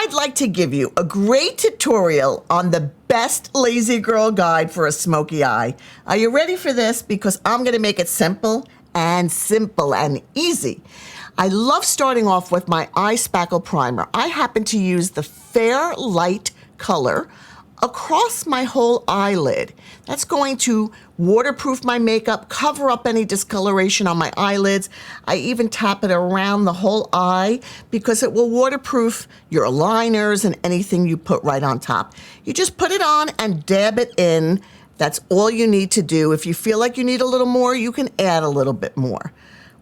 I'd like to give you a great tutorial on the best lazy girl guide for a smoky eye. Are you ready for this? Because I'm going to make it simple and easy. I love starting off with my eye spackle primer. I happen to use the Fair Light color across my whole eyelid. That's going to waterproof my makeup, cover up any discoloration on my eyelids. I even tap it around the whole eye because it will waterproof your liners and anything you put right on top. You just put it on and dab it in. That's all you need to do. If you feel like you need a little more, you can add a little bit more.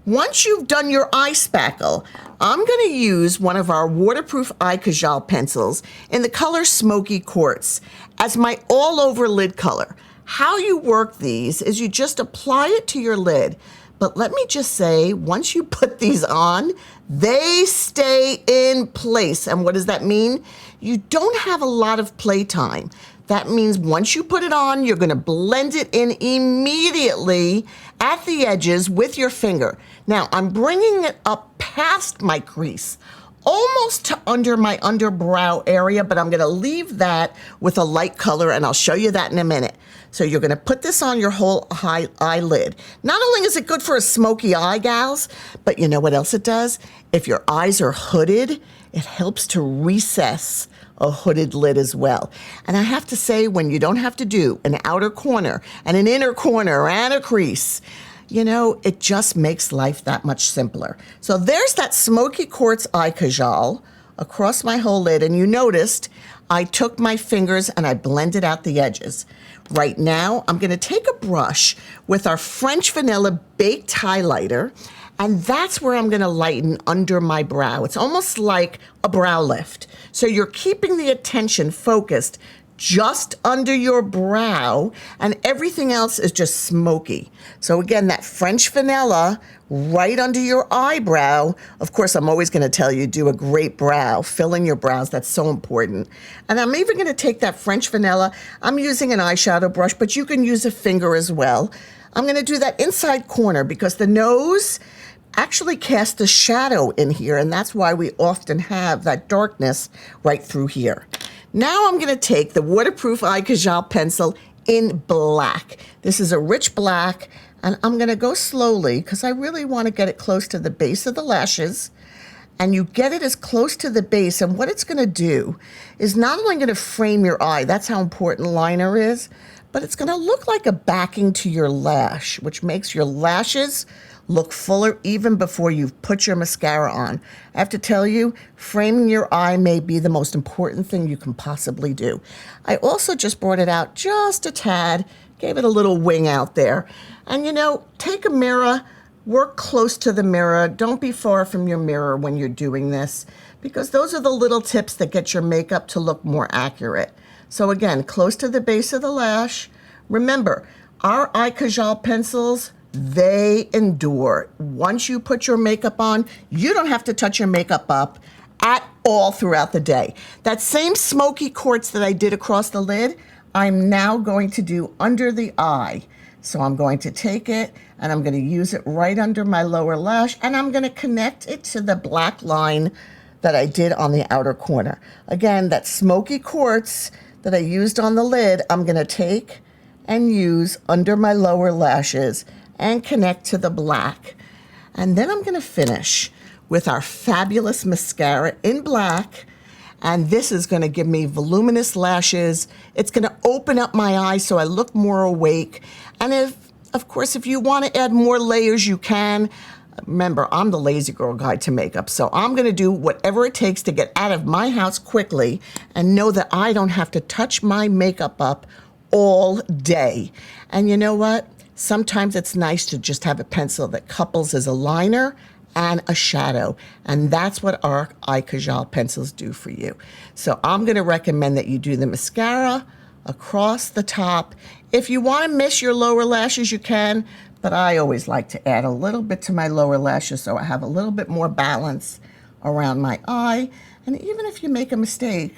Once you've done your eye spackle, I'm going to use one of our waterproof eye Kajal pencils in the color Smoky Quartz as my all-over lid color. How you work these is you just apply it to your lid. But let me just say, once you put these on, they stay in place. And what does that mean? You don't have a lot of playtime. That means once you put it on, you're going to blend it in immediately at the edges with your finger. Now, I'm bringing it up past my crease, almost to under my underbrow area, but I'm going to leave that with a light color, and I'll show you that in a minute. So you're going to put this on your whole eyelid. Not only is it good for a smoky eye, gals, but you know what else it does? If your eyes are hooded, it helps to recess a hooded lid as well. And I have to say, when you don't have to do an outer corner and an inner corner and a crease, you know, it just makes life that much simpler. So there's that Smoky Quartz eye Kajal across my whole lid, and you noticed I took my fingers and I blended out the edges. Right now, I'm going to take a brush with our French Vanilla Baked Highlighter, and that's where I'm going to lighten under my brow. It's almost like a brow lift. So you're keeping the attention focused just under your brow, and everything else is just smoky. So again, that French vanilla right under your eyebrow. Of course, I'm always going to tell you, do a great brow, fill in your brows. That's so important. And I'm even going to take that French vanilla. I'm using an eyeshadow brush, but you can use a finger as well. I'm going to do that inside corner because the nose actually casts a shadow in here, and that's why we often have that darkness right through here. Now I'm going to take the waterproof eye Kajal pencil in black. This is a rich black, and I'm going to go slowly because I really want to get it close to the base of the lashes. And you get it as close to the base, and what it's going to do is not only going to frame your eye, that's how important liner is, but it's going to look like a backing to your lash, which makes your lashes look fuller even before you've put your mascara on. I have to tell you, framing your eye may be the most important thing you can possibly do. I also just brought it out just a tad, gave it a little wing out there. And you know, take a mirror, work close to the mirror. Don't be far from your mirror when you're doing this, because those are the little tips that get your makeup to look more accurate. So again, close to the base of the lash. Remember, our eye Kajal pencils, they endure. Once you put your makeup on, you don't have to touch your makeup up at all throughout the day. That same Smoky Quartz that I did across the lid, I'm now going to do under the eye. So I'm going to take it and I'm going to use it right under my lower lash, and I'm going to connect it to the black line that I did on the outer corner. Again, that Smoky Quartz that I used on the lid, I'm going to take and use under my lower lashes and connect to the black. And then I'm going to finish with our fabulous mascara in black. And this is going to give me voluminous lashes. It's going to open up my eyes so I look more awake. And of course, if you want to add more layers, you can. Remember, I'm the lazy girl guide to makeup, so I'm going to do whatever it takes to get out of my house quickly and know that I don't have to touch my makeup up all day. And you know what? Sometimes it's nice to just have a pencil that couples as a liner and a shadow. And that's what our eye Kajal pencils do for you. So I'm going to recommend that you do the mascara across the top. If you want to miss your lower lashes, you can. But I always like to add a little bit to my lower lashes so I have a little bit more balance around my eye. And even if you make a mistake,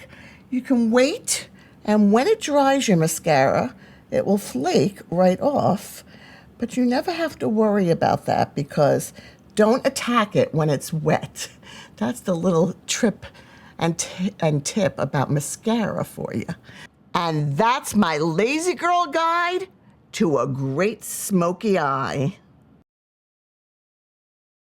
you can wait. And when it dries your mascara, it will flake right off. But you never have to worry about that because don't attack it when it's wet. That's the little trip and tip about mascara for you. And that's my lazy girl guide to a great smoky eye.